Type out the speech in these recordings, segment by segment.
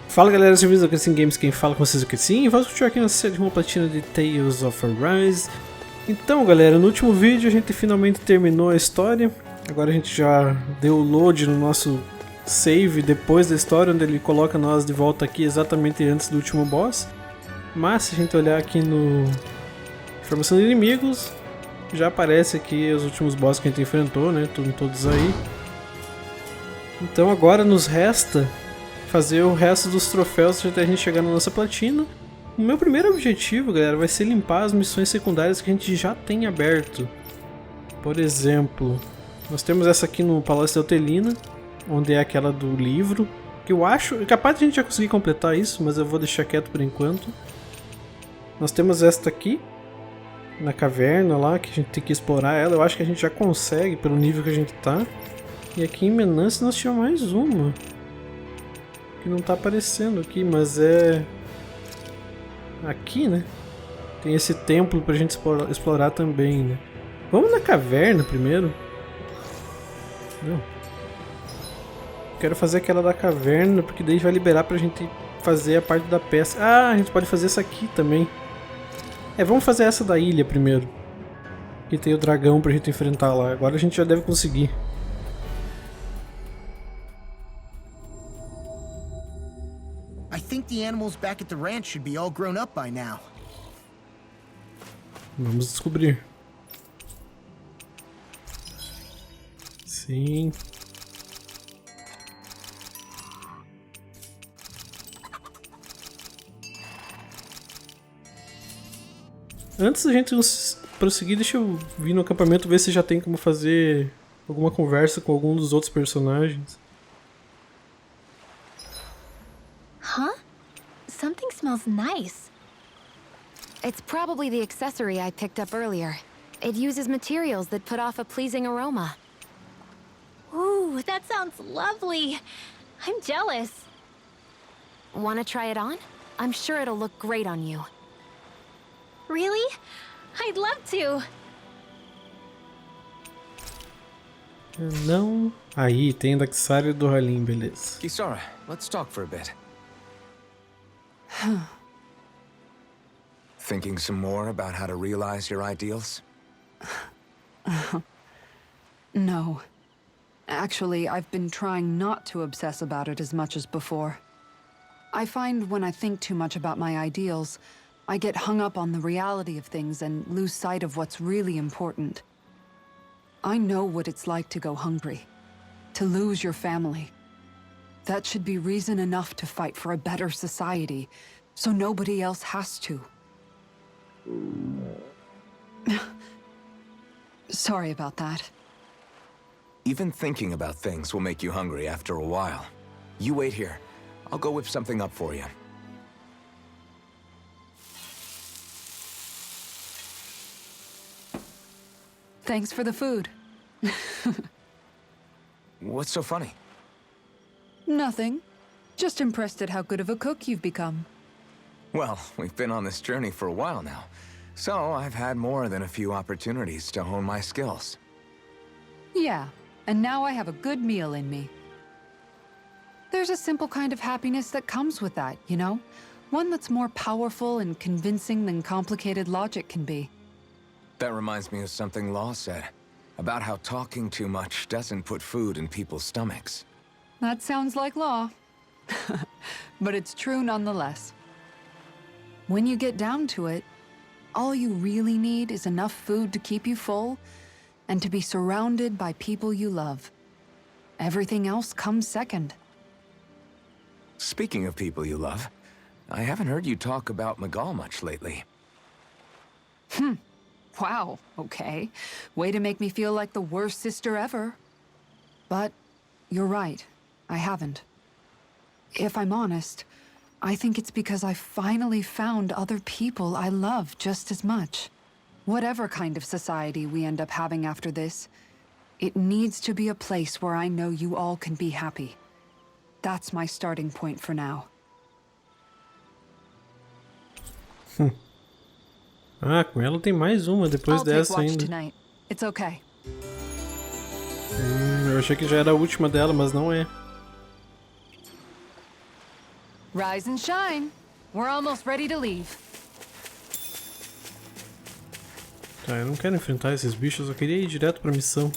Fala galera, serviço da Crescent Games, quem fala com vocês aqui sim, e vamos continuar aqui na série Rumo Platina de Tales of Arise. Então galera, no último vídeo a gente finalmente terminou a história, agora a gente já deu o load no nosso save depois da história, onde ele coloca nós de volta aqui exatamente antes do último boss. Mas se a gente olhar aqui no informação de inimigos, já aparece aqui os últimos boss que a gente enfrentou, né, todos aí. Então agora nos resta fazer o resto dos troféus até a gente chegar na nossa platina. O meu primeiro objetivo, galera, vai ser limpar as missões secundárias que a gente já tem aberto. Por exemplo, nós temos essa aqui no Palácio da Hotelina, onde é aquela do livro, que eu acho capaz de a gente já conseguir completar isso, mas eu vou deixar quieto por enquanto. Nós temos esta aqui, na caverna lá, que a gente tem que explorar ela. Eu acho que a gente já consegue pelo nível que a gente tá. E aqui em Menance nós tínhamos mais uma que não tá aparecendo aqui, mas é aqui, né? Tem esse templo pra gente explorar também, né? Vamos na caverna primeiro. Não. Quero fazer aquela da caverna, porque daí vai liberar pra gente fazer a parte da peça. Ah, a gente pode fazer essa aqui também. Vamos fazer essa da ilha primeiro. Que tem o dragão pra gente enfrentar lá. Agora a gente já deve conseguir. I think the animals back at the ranch should be all grown up by now. Vamos descobrir. Sim. Antes da gente prosseguir, deixa eu vir no acampamento ver se já tem como fazer alguma conversa com algum dos outros personagens. Huh? Something smells nice. It's probably the accessory I picked up earlier. It uses materials that put off a pleasing aroma. Ooh, that sounds lovely. I'm jealous. Want to try it on? I'm sure it'll look great on you. Really? I'd love to. Não. Aí, tem o accessário do Além, beleza. Kisara, let's talk for a bit. Thinking some more about how to realize your ideals? No. Actually, I've been trying not to obsess about it as much as before. I find when I think too much about my ideals, I get hung up on the reality of things and lose sight of what's really important. I know what it's like to go hungry, to lose your family. That should be reason enough to fight for a better society, so nobody else has to. Sorry about that. Even thinking about things will make you hungry after a while. You wait here. I'll go whip something up for you. Thanks for the food. What's so funny? Nothing. Just impressed at how good of a cook you've become. Well, we've been on this journey for a while now, so I've had more than a few opportunities to hone my skills. Yeah, and now I have a good meal in me. There's a simple kind of happiness that comes with that, you know? One that's more powerful and convincing than complicated logic can be. That reminds me of something Law said, about how talking too much doesn't put food in people's stomachs. That sounds like Law. But it's true nonetheless. When you get down to it, all you really need is enough food to keep you full and to be surrounded by people you love. Everything else comes second. Speaking of people you love, I haven't heard you talk about Miguel much lately. Wow, okay. Way to make me feel like the worst sister ever. But you're right, I haven't. If I'm honest, I think it's because I finally found other people I love just as much. Whatever kind of society we end up having after this, it needs to be a place where I know you all can be happy. That's my starting point for now. Ah, com ela tem mais uma depois I'll take dessa watch ainda. tonight. It's okay. Eu achei que já era a última dela, mas não é. Rise and shine. We're almost ready to leave. Tá, eu não quero enfrentar esses bichos, eu queria ir direto pra missão.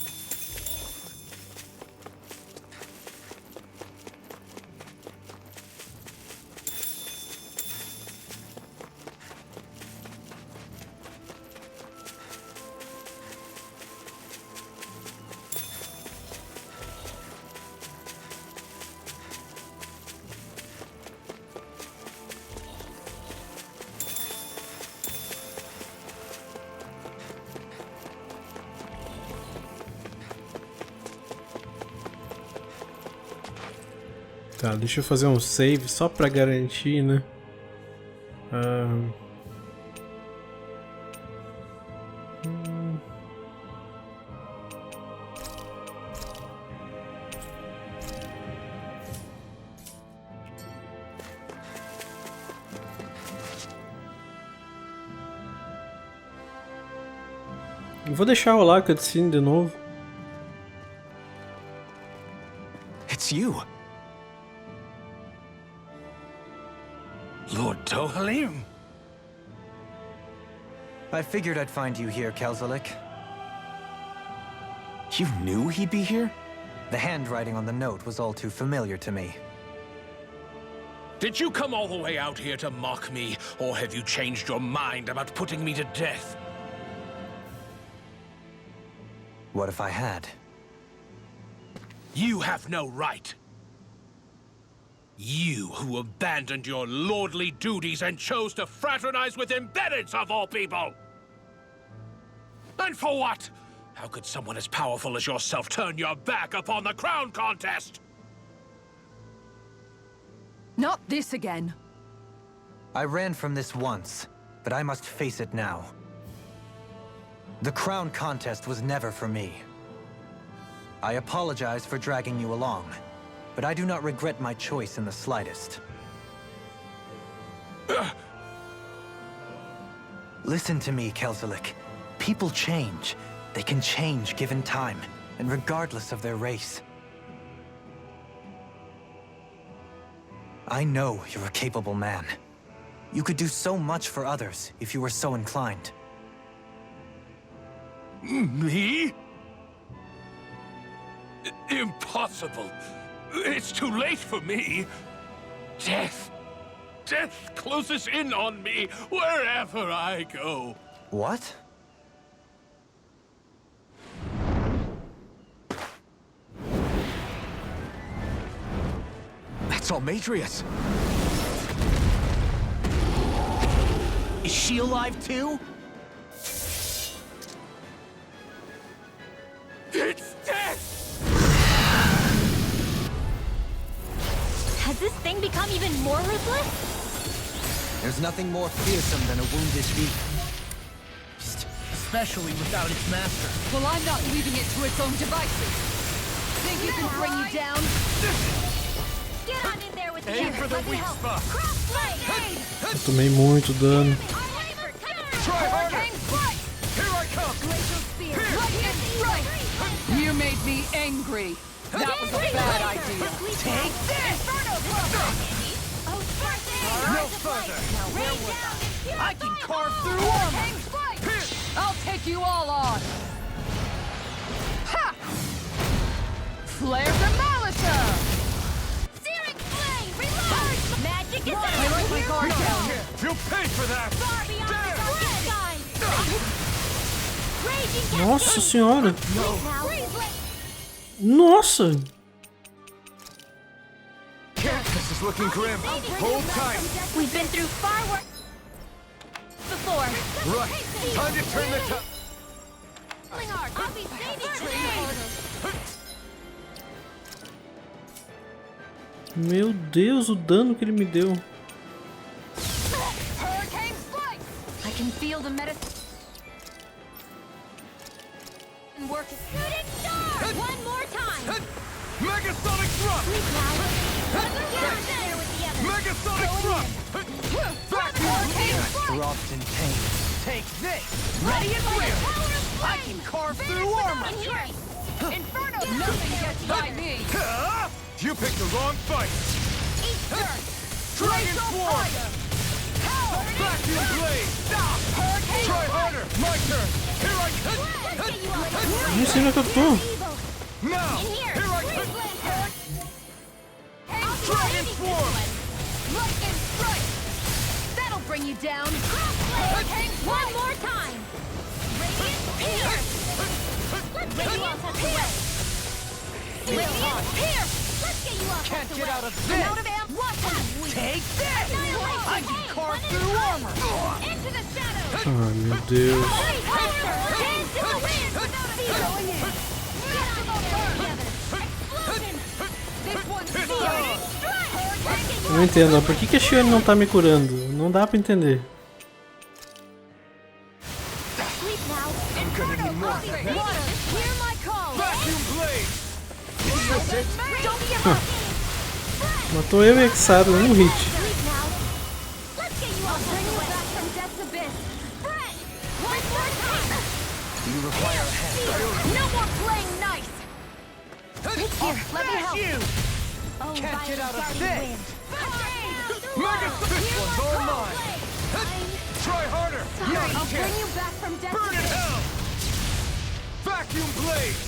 Tá, deixa eu fazer um save só pra garantir, né? Vou deixar rolar a cutscene de novo. It's you. Lord Além. I figured I'd find you here, Kelzelik. You knew he'd be here? The handwriting on the note was all too familiar to me. Did you come all the way out here to mock me, or have you changed your mind about putting me to death? What if I had? You have no right. You who abandoned your lordly duties and chose to fraternize with embeddeds of all people! And for what? How could someone as powerful as yourself turn your back upon the crown contest? Not this again. I ran from this once, but I must face it now. The crown contest was never for me. I apologize for dragging you along, but I do not regret my choice in the slightest. Listen to me, Kelzelik. People change. They can change given time, and regardless of their race. I know you're a capable man. You could do so much for others if you were so inclined. Me? Impossible. It's too late for me. Death. Death closes in on me wherever I go. What? That's Almatrius. Is she alive too? It's death! Has this thing become even more ruthless? There's nothing more fearsome than a wounded beast. Especially without its master. Well, I'm not leaving it to its own devices. Think you can bring you down? Get on in there with me. Aim for the weak spot. Eu tomei muito dano. Try harder! Here I come! You made me angry. That was a bad idea. Take this! No further. I can carve through armor. I'll take you all on. Ha! Flare Demolisher! Searing flame! Reload! Magic is I like my guard down. You'll pay for that! far beyond Raging Nossa senhora! now. Nossa! This is looking grim. Hold tight. We've been through far worse before. Right. Time to turn the tide. I'll be saving today. Meu Deus, o dano que ele me deu. Hurricane Strike! I can feel the medicine working. Shooting star! One more time. Megasonic thrust! Sleep now. Get on there with the others. Megasonic thrust! Back! Dropped in pain. Take this. Ready and I fire! can carve through armor. In here. Inferno You picked the wrong fight. Dragon Swarm. Vacuum Blade. Try harder. My turn. Here I come. Não sei onde é que eu tô. Now. Here I come. Dragon Swarm. Lightning strike. That'll bring you down. One more time. Radiant Pierce. Radiant Pierce. Radiant Pierce. Let's get you off. Can't get out of I'm this! out of amp. What have we? Take this! I can carve through armor! Into the shadows. Ai, meu Deus. Dance to the wind without a zero in it. Get on together. Explosion. This one's Radiant strike. Eu não entendo, ó. Por que a Shione não tá me curando? Não dá pra entender. Sleep now. Water. Hear my call. Vacuum Blade. Don't give up. Matou eu e a Xaro num hit. Sleep now. Let's get you off the way. Back from death's abyss. Fred, one more time. You require a hand. No more playing nice. Here, let me help. Oh, Can't get out of guarding this. wind. Mega This one's all mine. Try harder. I'll bring you back from death's Burn in abyss. hell. Vacuum Blade.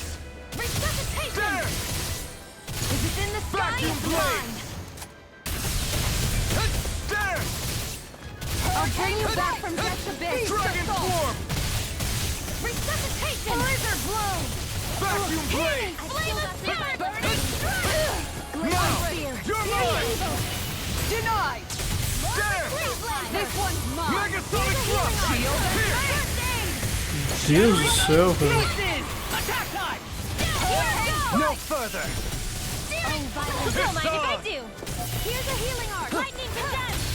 Resuscitation. There. Is it in the sky? Vacuum It's blade. mine. There. I'll bring you back from death's abyss. Dragon Swarm. Resuscitation. Blizzard blow. Vacuum Blade. Flame of spirit. Burning strike. Now. You're mine. Denied. There. This one's mine. Mega Sonic Thrust. Shield and Here. Deus do céu, velho. Attack time. No further! Violence. Don't mind if I do. Here's a healing art. Lightning condensed.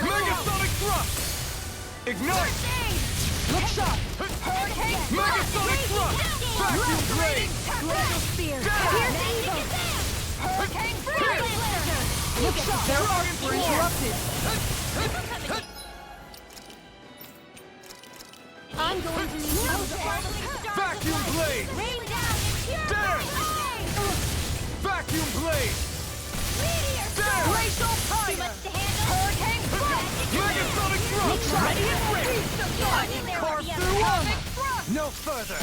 Mega Sonic Thrust. Ignite. Look sharp. Hurricane. Mega Sonic Thrust. Vacuum Blade. Glacial spear. Down. Here's evil. Hurricane. Look sharp. Their arms were interrupted. I'm going to need you to Vacuum Blade. rain down and There. Vacuum Blade. meteor. There. Glacial fire. Too much to handle. Hurricane. Mega Sonic Thrust. Ready and ready. Carve through armor! No further!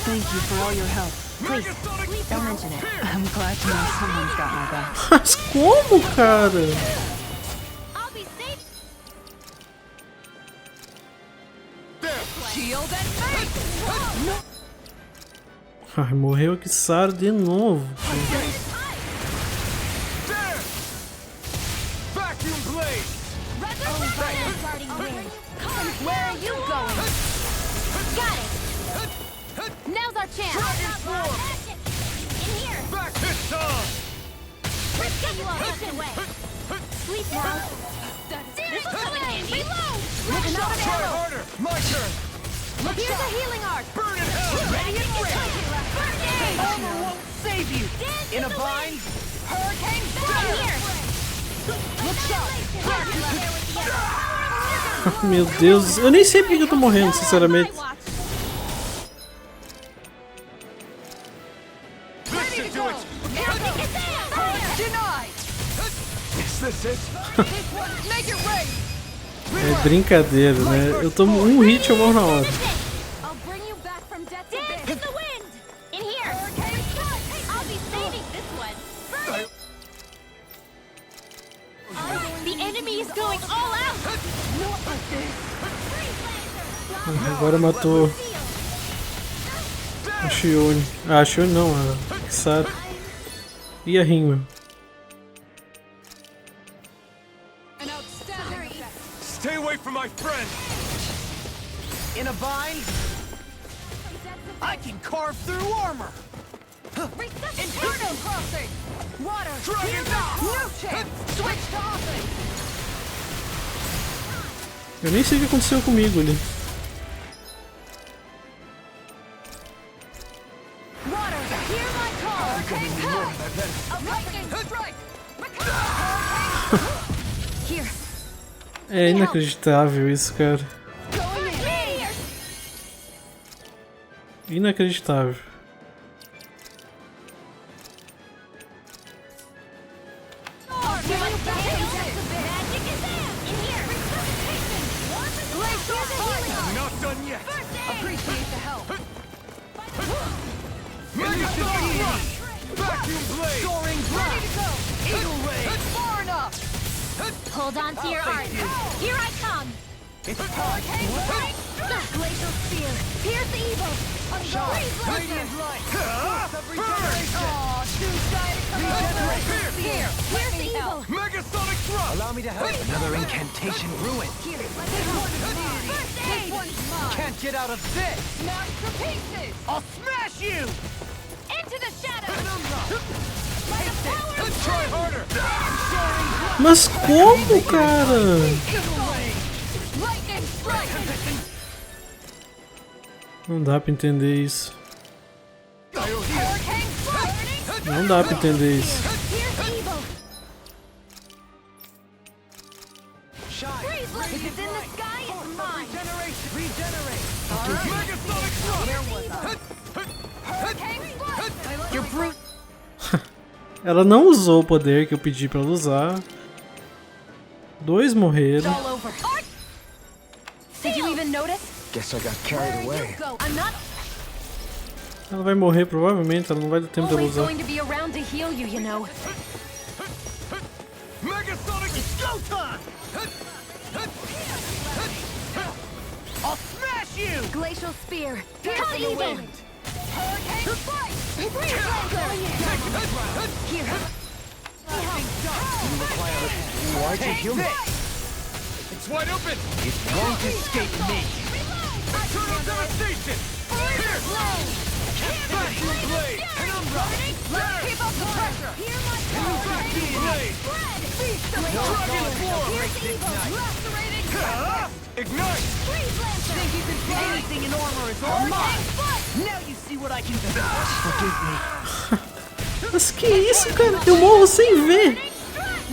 Thank you for all your help. Mega Sonic Don't mention it. I'm glad to know someone's got my back. Mas como, cara? I'll be safe. There. Shield and face. Ai, morreu a Xaro de novo. There. Vacuum Blade. Guarding wind. Where are you going? Got it. Now's our chance. Dragon Swarm. In here. Back this time. Let's get you all out of the way. Sleep now. This will come in handy. Reload. Try harder. My turn. Here's a healing art. Burn in hell. Ready and ready. Armor won't save you! In a bind? Hurricane. Down here. Look sharp. Meu Deus, eu nem sei porque eu tô morrendo, sinceramente. This should do it. Denied. Is this it? Make it rain. É brincadeira, né? Eu tomo um hit e eu morro na hora. I'll bring you back from death's abyss. In the wind. In here. I'll be saving this one. The enemy is going all out. Agora matou a Shione. Ah, a Shione não, a Xaro. E a Rinwell. Stay away from my friend. In a bind? I can carve through armor! Inferno crossing. Water. Dragon No chance. Switch to offense. Eu nem sei o que aconteceu comigo ali. Water. Hear my call. A lightning strike. Here. É inacreditável isso, cara. Going in. Inacreditável. Hold on to your art. Here I come. Glacial spear. Pierce the evil. Radiant light. Here. Pierce the evil. Megasonic thrust! Allow me to help. Another incantation ruined. Here. Can't get out of this. Smash to pieces. I'll smash you! Into the shadows. Try harder! Mas como, cara? Lightning strike. Não dá pra entender isso. Hurricane strike. Não dá pra entender isso. Pierce evil. Freeze lanes in the sky is mine. Megasonic thrust! Hurricane strike. You're brute! Ela não usou o poder que eu pedi pra ela usar. 2 morreram. All over. Did you even notice? Guess I got carried away. I'm not Ela vai morrer provavelmente, ela não vai ter tempo dela always usar. going to be around to heal you, you know. Megasonic, it's go time! I'll smash you! Glacial spear. Pierce the evil. Hurricane strike. Freeze here. Why'd you heal me? It's wide open! It won't escape me. Eternal devastation! Here! Vacuum blade! Penumbra! Let's keep up the pressure. Hear my call. Vacuum blade! Spread. Feast the Dragon form! Pierce evil. Lacerating. Ignite! Freeze lancer. Think you can see anything in armor is all mine. Now you see what I can do. Forgive me. Mas que isso, cara? Eu morro sem ver.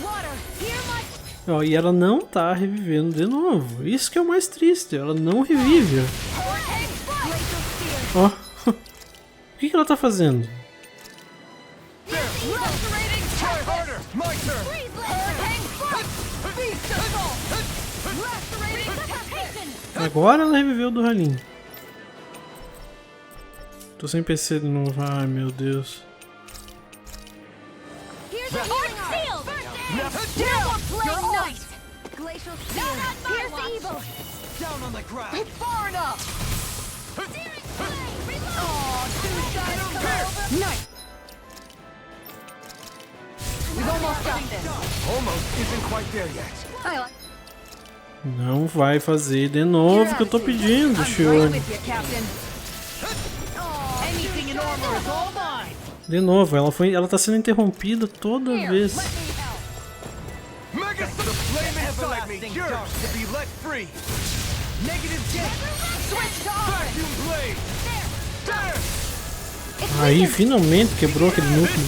Water. Hear my Ó, e ela não tá revivendo de novo. Isso que é o mais triste. Ela não revive. hurricane strike. Glacial spear. Ó. O que ela tá fazendo? Lacerating. Try harder! My turn! Freeze lancer. Hurricane strike. Feast assault. Lacerating decapitation. Agora ela reviveu do ralinho. Tô sem PC de novo. Ai, meu Deus. Here's a healing shield. Double blade knight. Glacial spear. Pierce evil. Down on the ground. Far enough. Searing blade. Reload. Suicide over. Knight. We've almost got this. Almost isn't quite there yet. I like. Não vai fazer de novo que eu tô pedindo, I'm senhor. right with you, Captain. Anything in armor is all mine. De novo, ela tá sendo interrompida toda vez. Megasonic flame never let me Everlasting cure dark. to be let free! Negative J. Switch to offense. Vacuum blade! There! Aí, finalmente quebrou aquele núcleo.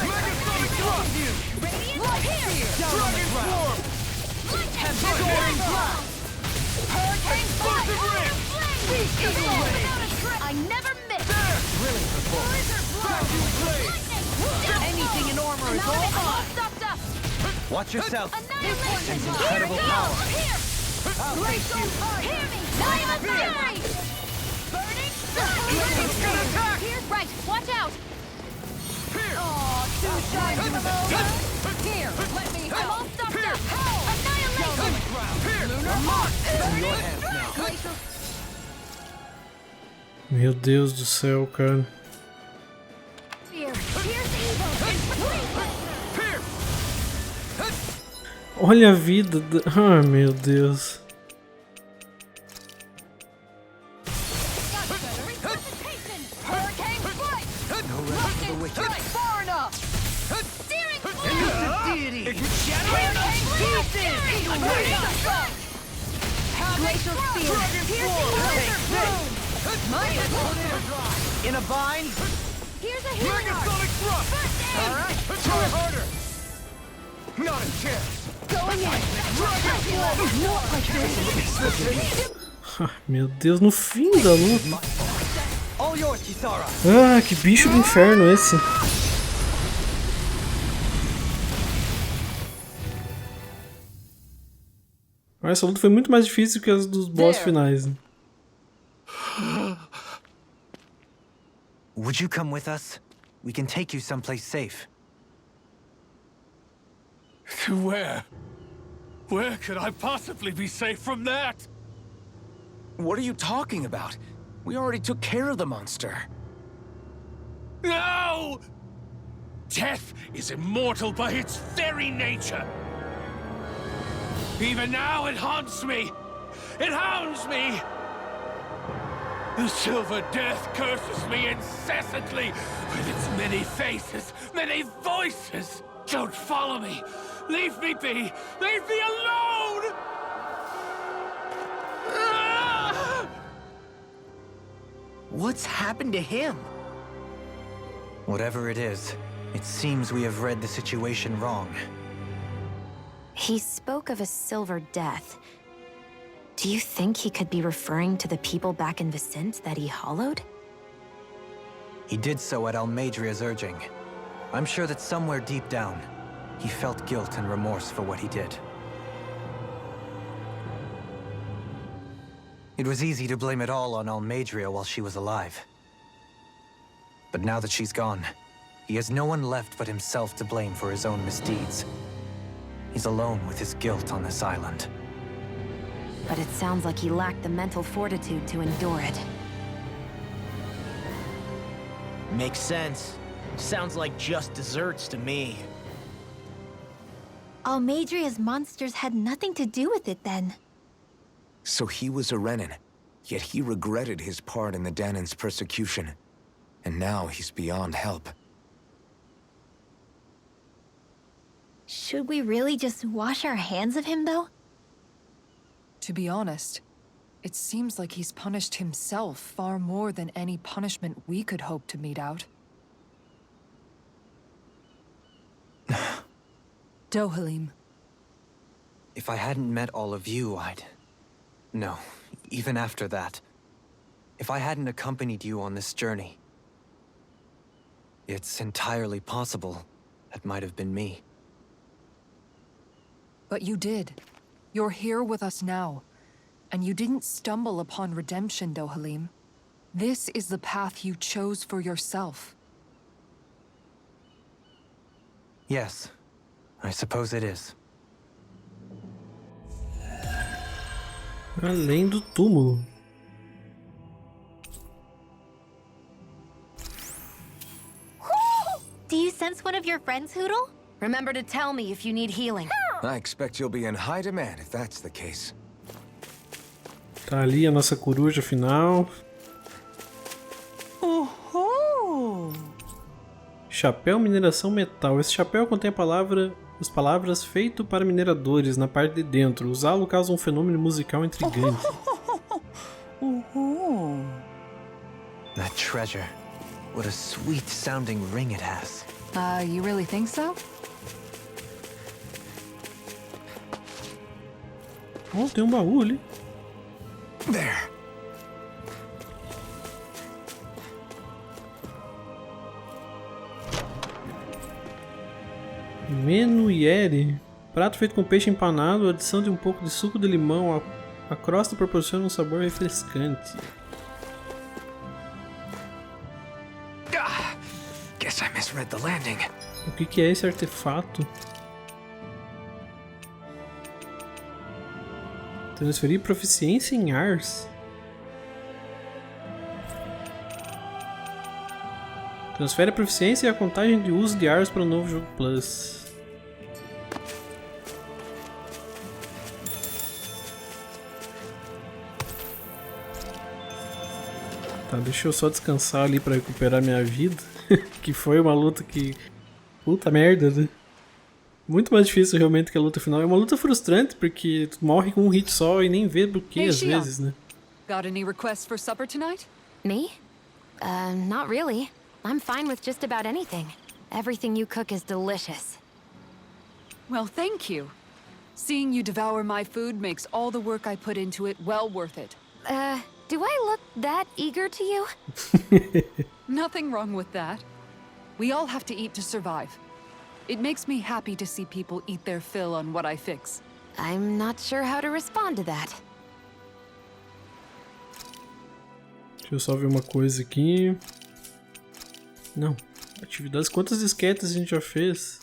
Megasonic thrust! Radiant here. Dragon form! Soaring blood. Hurricane Explosive ring! I never miss. Thrilling performance. Vacuum blade! Anything in armor is all mine. Stopped up. Watch yourself. Annihilation. Incredible Here we go. power. Here. I'll face you. Hear me. Time of fury. Burning sun. Here. Right. Watch out. Oh, suicide to the over. Here. Let me help. I'm all stopped up. Annihilation. Lunar mark. In your hands now. Glacial. Meu Deus do céu, cara. Spear. Pierce evil. Olha a vida. Ai, meu Deus. Hurricane strike. No rest for the wicked. Strike far enough. Searing Deity. Hurricane pieces. Glacial spear. Piercing laser boom. In a bind. Here's a healing arc. Megasonic thrust! All right. Try harder! Not a chance! Going in. Not like this. Ai, meu Deus, no fim da luta. All yours, Kisara. Ah, que bicho do inferno esse. Essa luta foi muito mais difícil que as dos boss finais. Né? Would you come with us? We can take you someplace safe. To where? Where could I possibly be safe from that? What are you talking about? We already took care of the monster. No! Death is immortal by its very nature. Even now it haunts me. It hounds me. The Silver Death curses me incessantly with its many faces, many voices. Don't follow me. Leave me be. Leave me alone! Ah! What's happened to him? Whatever it is, it seems we have read the situation wrong. He spoke of a silver death. Do you think he could be referring to the people back in Vicente that he hollowed? He did so at Almedria's urging. I'm sure that somewhere deep down, he felt guilt and remorse for what he did. It was easy to blame it all on Almedria while she was alive. But now that she's gone, he has no one left but himself to blame for his own misdeeds. He's alone with his guilt on this island. But it sounds like he lacked the mental fortitude to endure it. Makes sense. Sounds like just desserts to me. Almedria's monsters had nothing to do with it then. So he was a Renin, yet he regretted his part in the Dahnan's persecution. And now he's beyond help. Should we really just wash our hands of him, though? To be honest, it seems like he's punished himself far more than any punishment we could hope to mete out. Dohalim. If I hadn't met all of you, No, even after that. If I hadn't accompanied you on this journey, it's entirely possible that might have been me. But you did. You're here with us now. And you didn't stumble upon redemption, Dohalim. This is the path you chose for yourself. Yes, I suppose it is. Além do túmulo. Do you sense one of your friends, Hootle? Remember to tell me if you need healing. I expect you'll be in high demand if that's the case. Tá ali a nossa coruja final. Uhul! Chapéu mineração metal. Esse chapéu contém as palavras feito para mineradores na parte de dentro. Usá-lo causa um fenômeno musical intrigante. Uhul! That treasure. What a sweet sounding ring it has. You really think so? Oh, tem um baú ali. There. Menuiere. Prato feito com peixe empanado, adição de um pouco de suco de limão. A crosta proporciona um sabor refrescante. Guess I misread the landing. O que é esse artefato? Transferir proficiência em Ars. Transfere a proficiência e a contagem de uso de Ars para o novo jogo Plus. Tá, deixa eu só descansar ali para recuperar minha vida. Que foi uma luta que... Puta merda, né? Muito mais difícil realmente que a luta final. É uma luta frustrante porque tu morre com um hit só e nem vê do que às vezes, né? Got any requests for supper tonight? Me? Not really. I'm fine with just about anything. Everything you cook is delicious. Well, thank you. Seeing you devour my food makes all the work I put into it well worth it. Do I look that eager to you? Nothing wrong with that. We all have to eat to survive. It makes me happy to see people eat their fill on what I fix. I'm not sure how to respond to that. Deixa eu só ver uma coisa aqui. Não. Atividades. Quantas disquetes a gente já fez?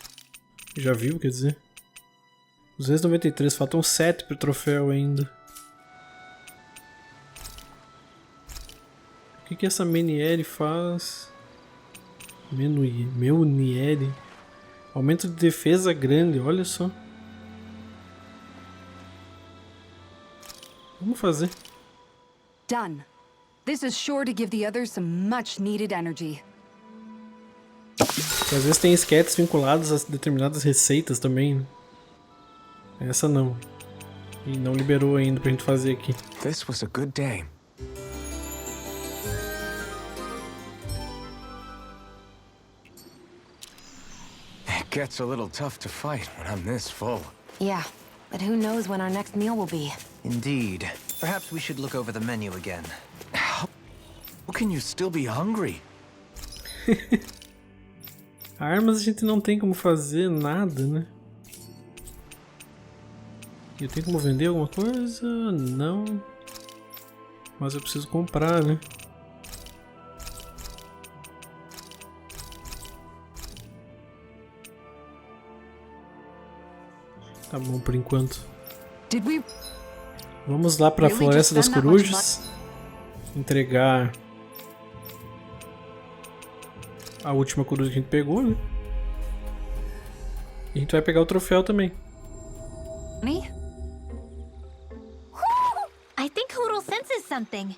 Já viu, quer dizer? 293. Faltam 7 pro troféu ainda. O que essa Meniere faz? Meuniere. Aumento de defesa grande, olha só. Vamos fazer. Done. This is sure to give the others some much needed energy. Porque às vezes tem esquetes vinculados a determinadas receitas também, né? Essa não. E não liberou ainda pra gente fazer aqui. This was a good day. It gets a little tough to fight when I'm this full. Yeah, but who knows when our next meal will be. Indeed. Perhaps we should look over the menu again. How can you still be hungry? Armas a gente não tem como fazer nada, né? Eu tenho como vender alguma coisa? Não. Mas eu preciso comprar, né? Tá bom por enquanto. Vamos lá para a Floresta das Corujas. Entregar a última coruja que a gente pegou, né? E a gente vai pegar o troféu também. Me? I think Hootle senses something.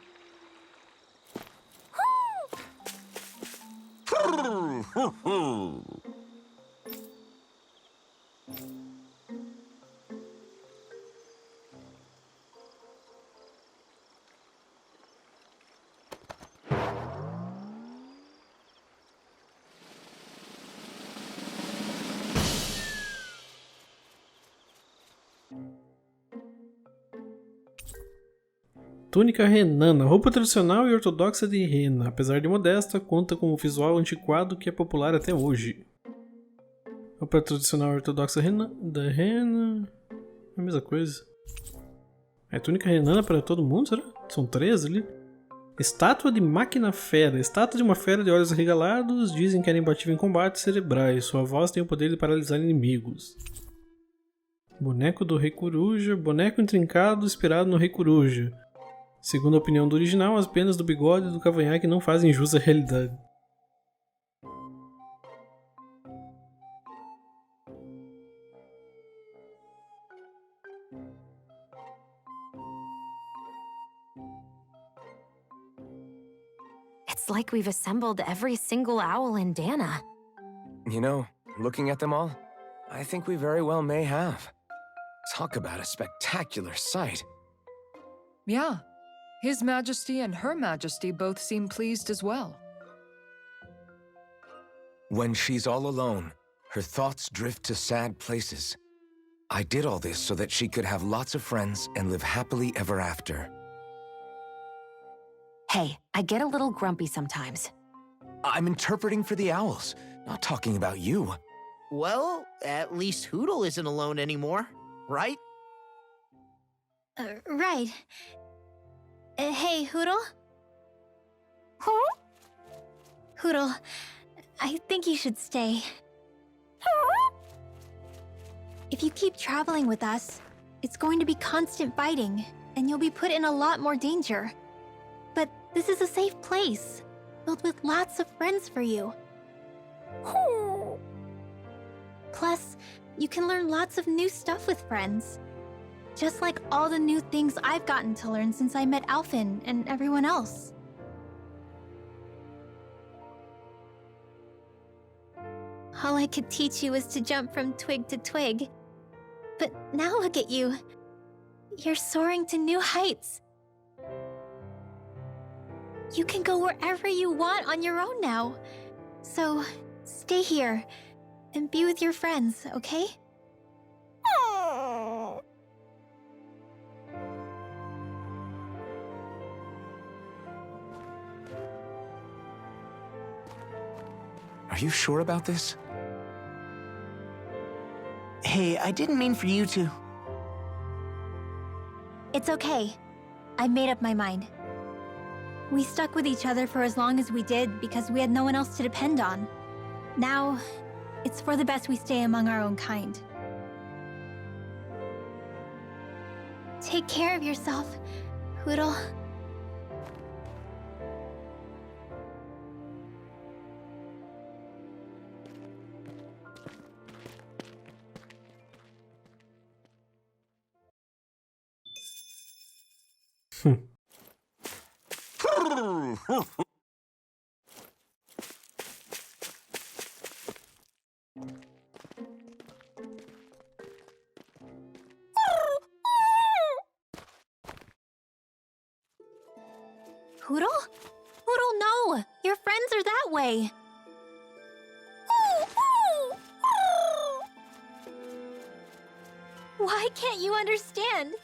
Túnica renana, roupa tradicional e ortodoxa de rena. Apesar de modesta, conta com um visual antiquado que é popular até hoje. Roupa tradicional e ortodoxa da rena... É a mesma coisa. É túnica renana para todo mundo, será? São 3 ali. Estátua de máquina fera. Estátua de uma fera de olhos arregalados. Dizem que era imbatível em combates cerebrais. Sua voz tem o poder de paralisar inimigos. Boneco do Rei Coruja. Boneco intrincado inspirado no Rei Coruja. Segundo a opinião do original, as penas do bigode e do cavanhaque não fazem jus à realidade. It's like we've assembled every single owl in Dahna. You know, looking at them all, I think we very well may have. Talk about a spectacular sight. Yeah. His Majesty and Her Majesty both seem pleased as well. When she's all alone, her thoughts drift to sad places. I did all this so that she could have lots of friends and live happily ever after. Hey, I get a little grumpy sometimes. I'm interpreting for the owls, not talking about you. Well, at least Hootle isn't alone anymore, right? Right. Hey, Hootle? Huh? Hootle, I think you should stay. If you keep traveling with us, it's going to be constant fighting, and you'll be put in a lot more danger. But this is a safe place, filled with lots of friends for you. Plus, you can learn lots of new stuff with friends. Just like all the new things I've gotten to learn since I met Alphen and everyone else. All I could teach you was to jump from twig to twig. But now look at you. You're soaring to new heights. You can go wherever you want on your own now. So, stay here and be with your friends, okay? Are you sure about this? Hey, I didn't mean for you to... It's okay. I made up my mind. We stuck with each other for as long as we did because we had no one else to depend on. Now, it's for the best we stay among our own kind. Take care of yourself, Hootle. Hootle? Hootle, no! Your friends are that way! Why can't you understand?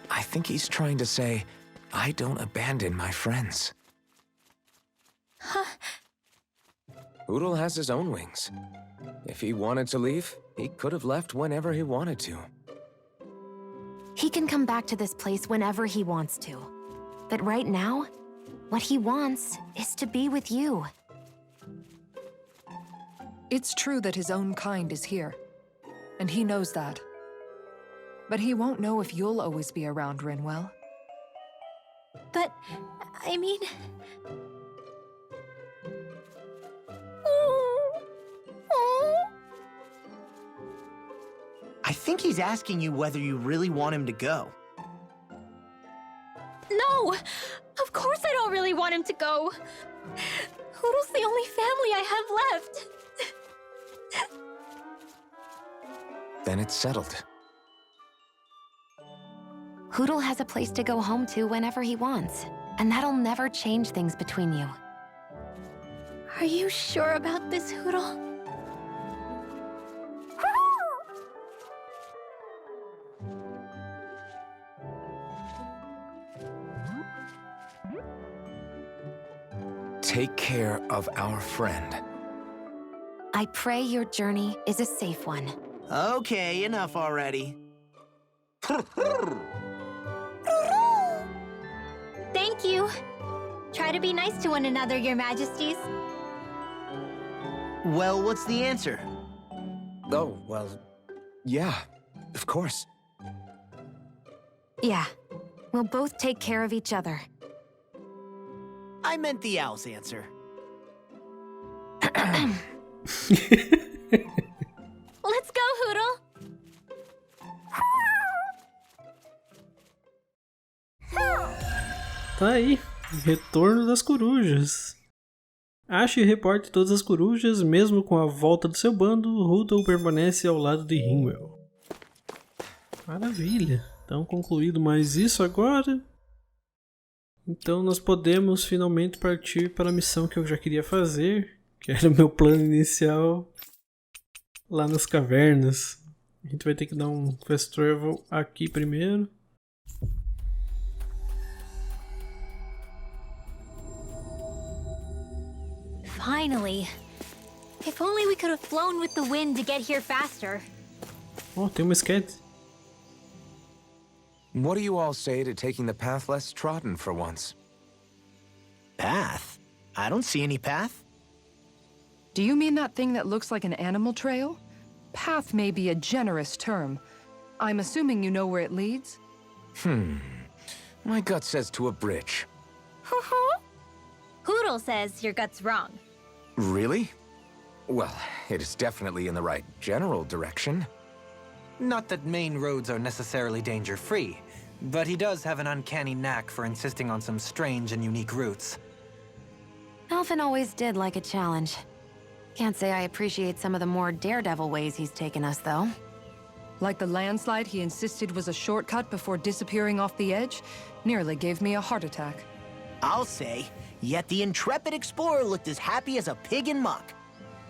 I think he's trying to say, I don't abandon my friends. Huh? Hootle has his own wings. If he wanted to leave, he could have left whenever he wanted to. He can come back to this place whenever he wants to. But right now, what he wants is to be with you. It's true that his own kind is here, and he knows that. But he won't know if you'll always be around, Rinwell. But, I mean... I think he's asking you whether you really want him to go. No! Of course I don't really want him to go! Hootle's the only family I have left! Then it's settled. Hootle has a place to go home to whenever he wants, and that'll never change things between you. Are you sure about this, Hootle? Take care of our friend. I pray your journey is a safe one. Okay, enough already. Thank you. Try to be nice to one another, Your Majesties. Well, what's the answer? Oh, well, yeah, of course. Yeah, we'll both take care of each other. I meant the owl's answer. Let's go, Hootle! Tá aí, Retorno das Corujas. Ache e reporte todas as corujas, mesmo com a volta do seu bando, Hootle permanece ao lado de Rinwell. Maravilha, então concluído mais isso agora. Então nós podemos finalmente partir para a missão que eu já queria fazer, que era o meu plano inicial lá nas cavernas. A gente vai ter que dar um fast travel aqui primeiro. Finally. If only we could have flown with the wind to get here faster. Oh, tem uma esquete. What do you all say to taking the path less trodden for once? Path? I don't see any path. Do you mean that thing that looks like an animal trail? Path may be a generous term. I'm assuming you know where it leads? My gut says to a bridge. Hootle says your gut's wrong. Really? Well, it is definitely in the right general direction. Not that main roads are necessarily danger-free, but he does have an uncanny knack for insisting on some strange and unique routes. Alvin always did like a challenge. Can't say I appreciate some of the more daredevil ways he's taken us, though. Like the landslide he insisted was a shortcut before disappearing off the edge? Nearly gave me a heart attack. I'll say, yet the intrepid explorer looked as happy as a pig in muck.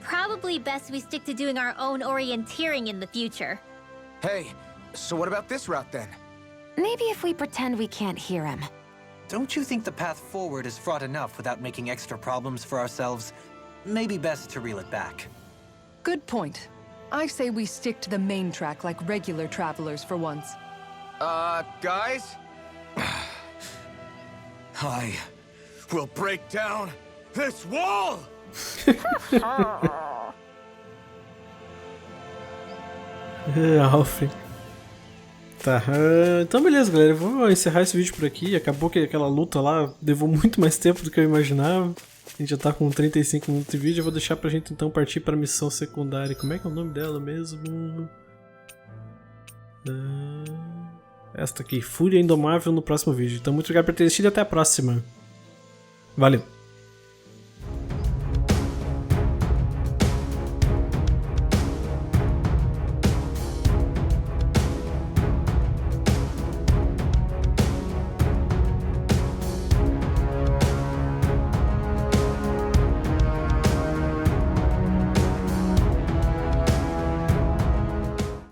Probably best we stick to doing our own orienteering in the future. Hey, so what about this route then? Maybe if we pretend we can't hear him. Don't you think the path forward is fraught enough without making extra problems for ourselves? Maybe best to reel it back. Good point. I say we stick to the main track like regular travelers for once. Guys? I will break down this wall! Alf. Tá, então beleza, galera. Eu vou encerrar esse vídeo por aqui. Acabou que aquela luta lá levou muito mais tempo do que eu imaginava. A gente já tá com 35 minutos de vídeo. Eu vou deixar pra gente então partir pra missão secundária. Como é que é o nome dela mesmo? Esta aqui, Fúria Indomável, no próximo vídeo. Então muito obrigado por ter assistido e até a próxima. Valeu!